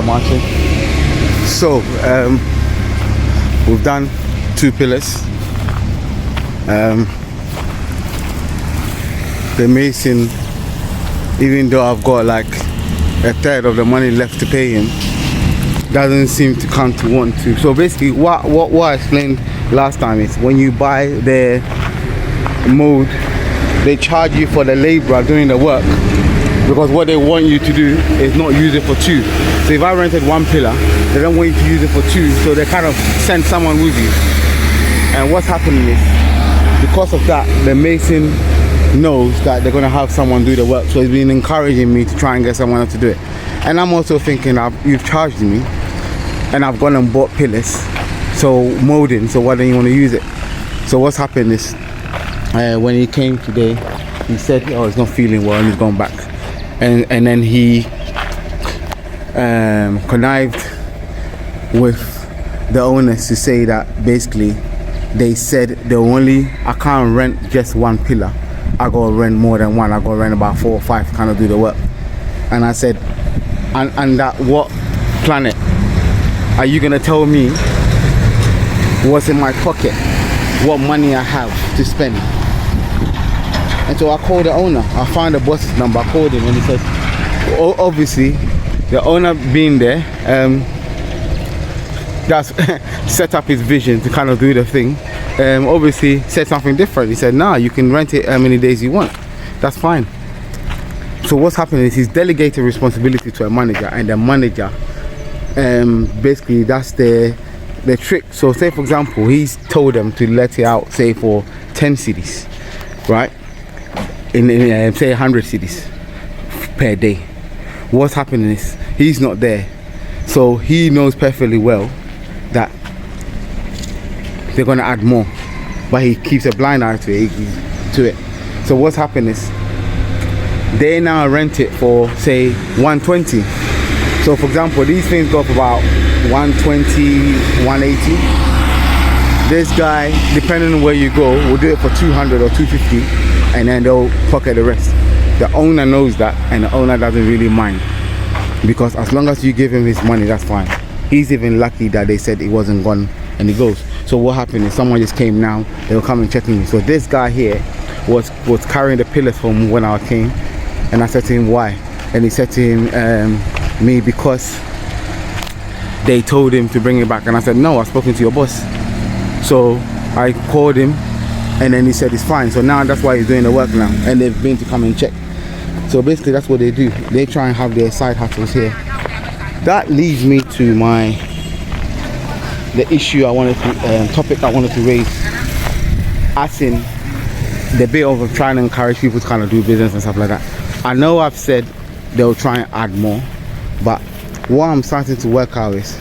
Martin. So we've done 2 pillars. The mason, even though I've got like a third of the money left to pay him, doesn't seem to come to want to. So basically what I explained last time is when you buy the mold, they charge you for the labourer doing the work, because what they want you to do is not use it for 2. So if I rented 1 pillar, they don't want you to use it for 2, so they kind of send someone with you. And what's happening is, because of that, the mason knows that they're going to have someone do the work, so he's been encouraging me to try and get someone else to do it. And I'm also thinking, you've charged me and I've gone and bought pillars, so molding, so why don't you want to use it? So what's happened is, when he came today, he said, oh, he's not feeling well and he's gone back, and then he connived with the owners to say that basically they said I can't rent just 1 pillar, I gotta rent more than 1, I gotta rent about 4 or 5 to kind of do the work. And I said, and that what planet are you gonna tell me what's in my pocket, what money I have to spend? And so I called the owner, I found the boss's number, I called him, and he said, obviously the owner being there, that's set up his vision to kind of do the thing, obviously said something different. He said, nah, you can rent it how many days you want, that's fine. So what's happening is he's delegated responsibility to a manager, and the manager, basically that's the trick. So say for example, he's told them to let it out, say for 10 cities, right, in say 100 cities per day. What's happening is he's not there, so he knows perfectly well that they're going to add more, but he keeps a blind eye to it. So what's happened is they now rent it for say 120. So for example, these things go for about 120, 180. This guy, depending on where you go, will do it for 200 or 250, and then they'll pocket the rest. The owner knows that, and the owner doesn't really mind, because as long as you give him his money, that's fine. He's even lucky that they said it wasn't gone and he goes. So what happened is someone just came now, they were coming checking me. So this guy here was carrying the pillars home when I came, and I said to him, why? And he said to him, me, because they told him to bring it back. And I said, no, I've spoken to your boss. So I called him, and then he said it's fine. So now that's why he's doing the work now, and they've been to come and check. So basically that's what they do, they try and have their side hustles here. That leads me to the issue I wanted to, topic I wanted to raise, as in the bit of trying to encourage people to kind of do business and stuff like that. I know I've said they'll try and add more, but what I'm starting to work out is,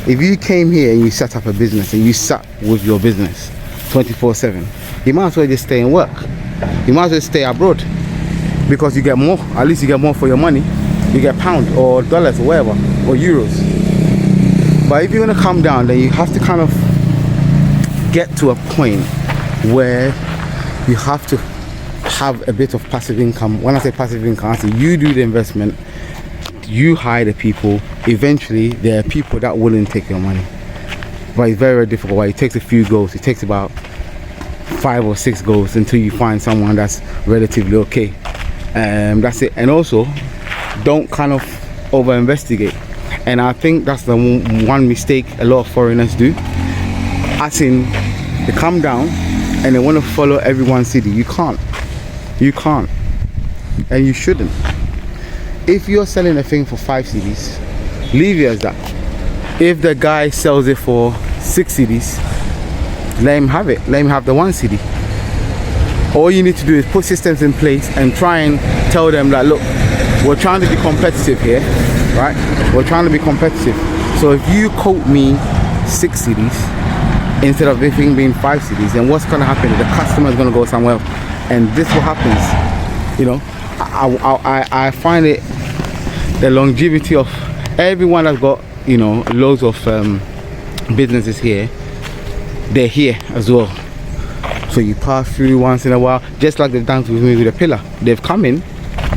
if you came here and you set up a business and you sat with your business 24/7, you might as well just stay and work. You might as well stay abroad, because you get more, at least you get more for your money. You get pounds or dollars or whatever, or euros. But if you're gonna come down, then you have to kind of get to a point where you have to have a bit of passive income. When I say passive income, I say you do the investment, you hire the people, eventually there are people that wouldn't take your money. But it's very, very difficult. It takes a few goes. It takes about 5 or 6 goes until you find someone that's relatively okay. That's it. And also, don't kind of over investigate. And I think that's the one mistake a lot of foreigners do, as in they come down and they want to follow everyone's city. You can't, and you shouldn't. If you're selling a thing for 5 cities, leave it as that. If the guy sells it for 6 cities, let him have it, let him have the 1 city. All you need to do is put systems in place and try and tell them that, look, we're trying to be competitive here, right? We're trying to be competitive. So if you quote me 6 cities instead of everything being 5 cities, then what's going to happen? The customer is going to go somewhere else, and this what happens. You know, I find it, the longevity of everyone that's got, you know, loads of businesses here, they're here as well. So you pass through once in a while, just like they've done with me with a pillar. They've come in,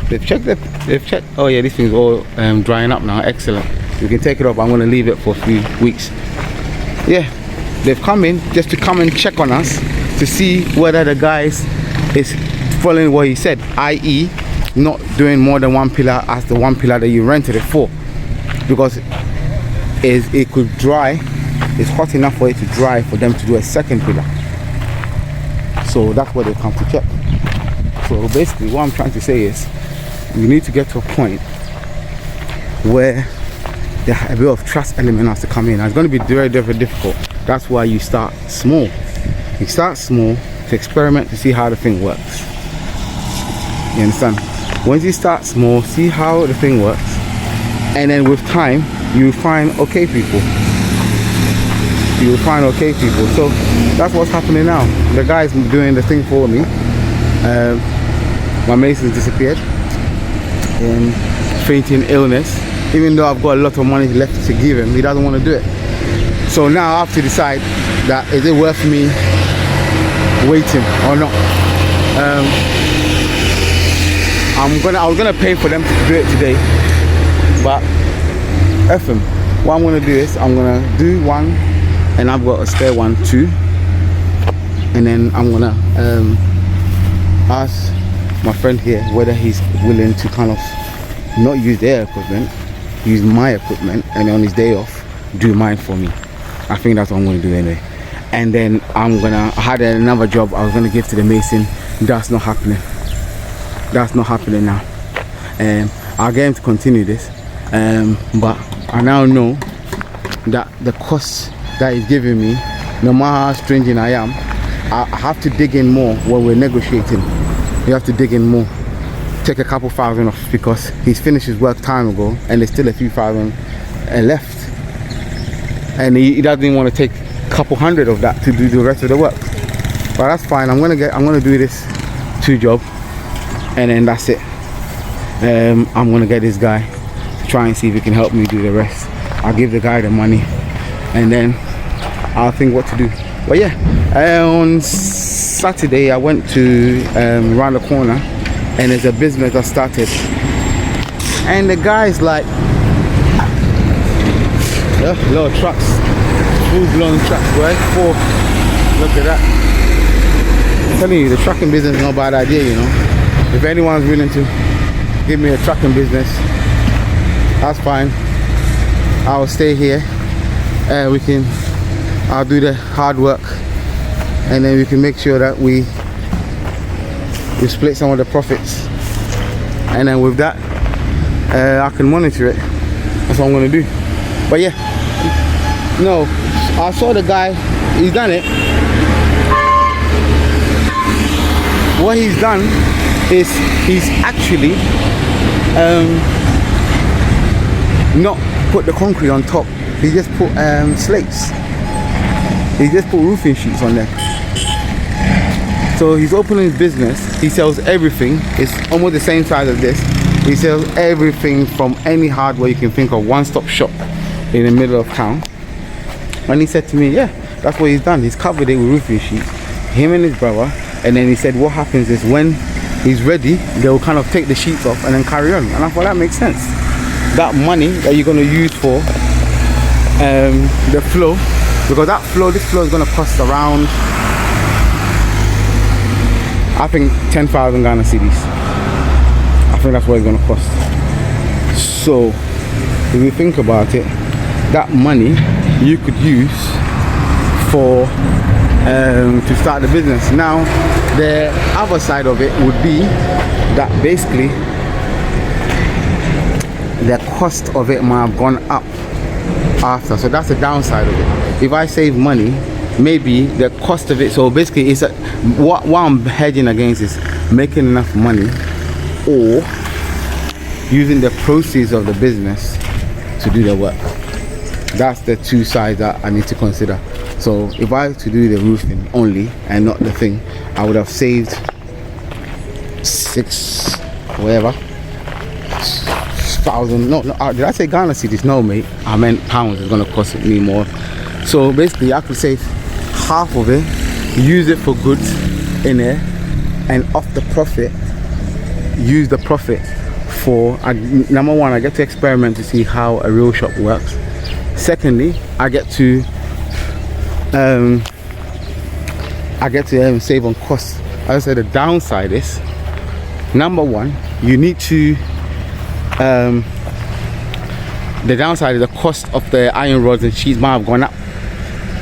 they've checked, oh yeah, this thing's all drying up now, excellent. We can take it off. I'm going to leave it for a few weeks. Yeah, they've come in just to come and check on us to see whether the guys is following what he said, i.e. not doing more than one pillar as the one pillar that you rented it for, because it could dry. It's hot enough for it to dry for them to do a second pillar. So that's what they come to check. So basically what I'm trying to say is you need to get to a point where a bit of trust element has to come in. And it's going to be very, very difficult. That's why you start small. You start small to experiment to see how the thing works. You understand? Once you start small, see how the thing works, and then with time you find okay people. You will find okay people. So that's what's happening now. The guy's doing the thing for me. My mason's disappeared in fainting illness. Even though I've got a lot of money left to give him, he doesn't want to do it. So now I have to decide that is it worth me waiting or not. I was gonna pay for them to do it today, but F them. What I'm gonna do is I'm gonna do one, and I've got a spare one too, and then I'm gonna ask my friend here whether he's willing to kind of not use their equipment, use my equipment, and on his day off do mine for me. I think that's what I'm going to do anyway. And then I had another job I was going to give to the mason. That's not happening. That's not happening now. I'll get him to continue this, but I now know that the cost that he's giving me, no matter how stringent I am, I have to dig in more when we're negotiating. You have to dig in more, take a couple thousand off, because he's finished his work time ago and there's still a few thousand left, and he doesn't even want to take a couple hundred of that to do the rest of the work. But that's fine. I'm gonna do this 2 job, and then that's it. I'm gonna get this guy to try and see if he can help me do the rest. I'll give the guy the money, and then I'll think what to do. But yeah, on Saturday I went to around the corner, and there's a business that started, and the guy's like, a lot of trucks, full-blown trucks, right? 4. Look at that. I'm telling you, the trucking business is not a bad idea, you know. If anyone's willing to give me a trucking business, that's fine. I'll stay here. I'll do the hard work, and then we can make sure that we split some of the profits, and then with that I can monitor it. That's what I'm going to do. But yeah, no, I saw the guy, he's done it. What he's done is he's actually not put the concrete on top. He just put slates. He just put roofing sheets on there. So he's opening his business. He sells everything. It's almost the same size as this. He sells everything from any hardware you can think of. One-stop shop in the middle of town. And he said to me, yeah, that's what he's done. He's covered it with roofing sheets, him and his brother. And then he said what happens is when he's ready, they'll kind of take the sheets off and then carry on. And I thought that makes sense. That money that you're going to use for the flow, because this flow is going to cost around, I think, 10,000 Ghana cedis. I think that's what it's going to cost. So if you think about it, that money you could use for to start the business. Now the other side of it would be that basically the cost of it might have gone up after, so that's the downside of it. If I save money, maybe the cost of it, so basically it's what I'm hedging against is making enough money or using the proceeds of the business to do the work. That's the two sides that I need to consider. So if I had to do the roofing only and not the thing, I would have saved 6 whatever thousand. No, did I say Ghana cedis? No, mate, I meant pounds. It's gonna cost me more. So basically I could save half of it, use it for goods in there, and off the profit, use the profit for number one, I get to experiment to see how a real shop works. Secondly, I get to save on costs. As I said, the downside is, number one, you need to the downside is the cost of the iron rods and sheets might have gone up,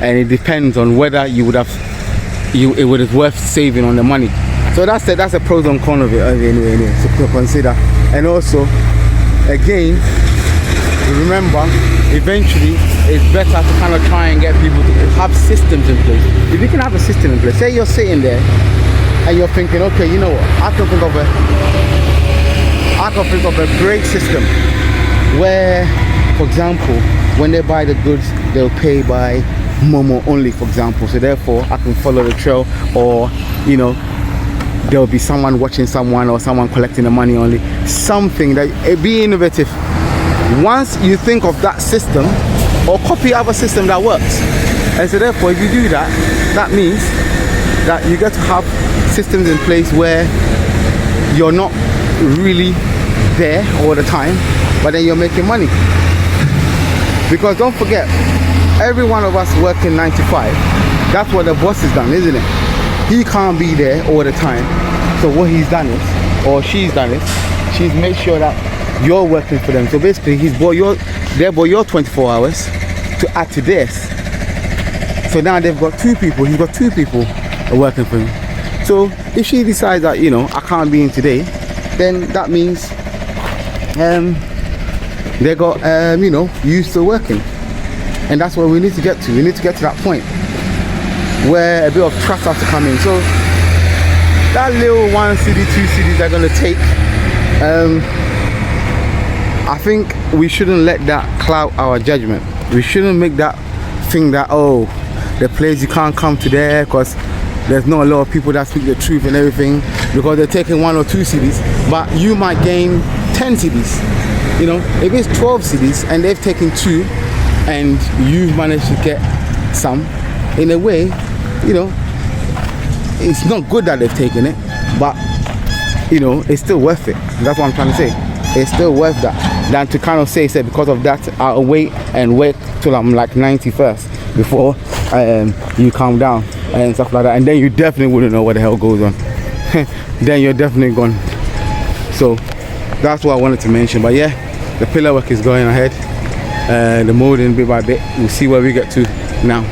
and it depends on whether it would have worth saving on the money. So that's a pros and cons of it anyway, to consider. And also, again, remember, eventually it's better to kind of try and get people to have systems in place. If you can have a system in place, say you're sitting there and you're thinking, okay, you know what, I can think of a great system where, for example, when they buy the goods, they'll pay by Momo only, for example. So therefore I can follow the trail, or you know, there'll be someone watching someone, or someone collecting the money only. Something that it be innovative. Once you think of that system, or copy other system that works. And so therefore, if you do that, that means that you get to have systems in place where you're not really there all the time, but then you're making money. Because don't forget, every one of us working 9 to 5, that's what the boss has done, isn't it? He can't be there all the time. So what he's done is, or she's done is, she's made sure that you're working for them. So basically he's bought your 24 hours to add to this. So now they've got two people, he's got two people working for him. So if she decides that, you know, I can't be in today, then that means they got you know, used to working. And that's where we need to get to. We need to get to that point where a bit of trust has to come in. So that little 1 city, 2 cities they're gonna take, I think we shouldn't let that cloud our judgment. We shouldn't make that thing that, oh, the place you can't come to there because there's not a lot of people that speak the truth and everything, because they're taking 1 or 2 cities, but you might gain 10 cities. You know, if it's 12 cities and they've taken 2 and you've managed to get some, in a way, you know, it's not good that they've taken it, but you know, it's still worth it. That's what I'm trying to say. It's still worth that than to kind of say because of that I'll wait till I'm like 90 first before you calm down and stuff like that, and then you definitely wouldn't know what the hell goes on. Then you're definitely gone. So that's what I wanted to mention. But yeah, the pillar work is going ahead, the molding bit by bit. We'll see where we get to now.